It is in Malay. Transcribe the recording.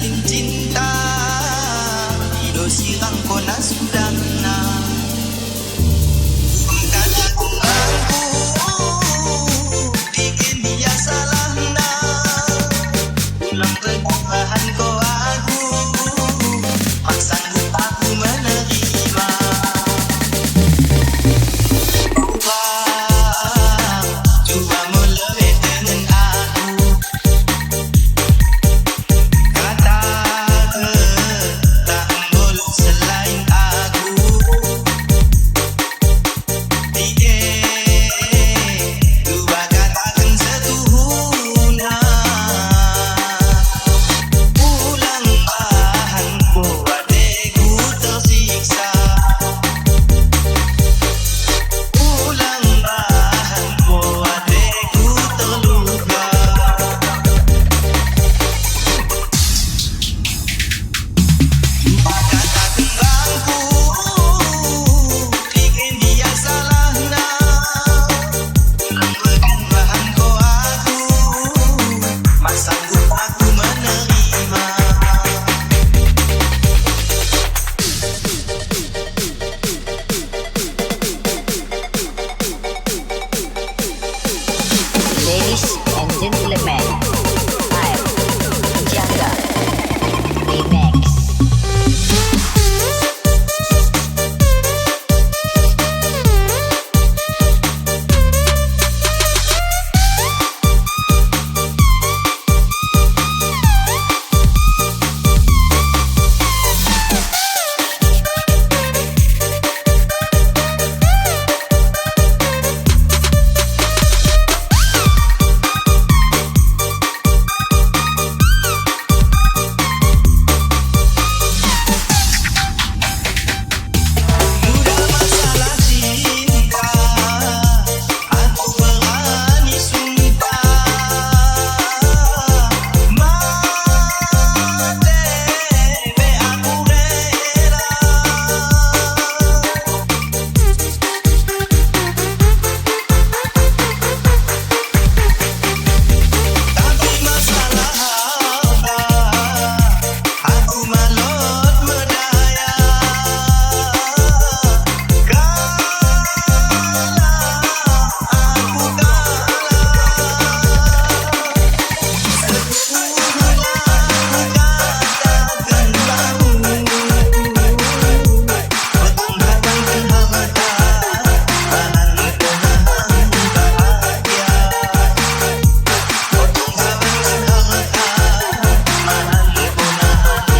yakin cinta Ilo sirang ko na sudah na Kata aku bikin dia salah na Ulang perubahan ko aku mak sanggup aku menerima Cuba mulai dengan aku Kata tak boleh selain aku Lupa katakan setuhuna Ulang bahan buat aku tersiksa Ulang bahan buat aku terluka Lupa katakan bangku bikin dia salah nah Ulang perubahan ko aku mak sanggup aku menerima Ladies and gentlemen, I'm Jaga Remix. Mudah masalah cinta Aku berani sumpah Mati be aku rela Tapi masalah harta Aku malot medaya Aku katakan kamu Bertambahkan harta Bahan penahan bahagia Bertambahkan harta Bahan penahan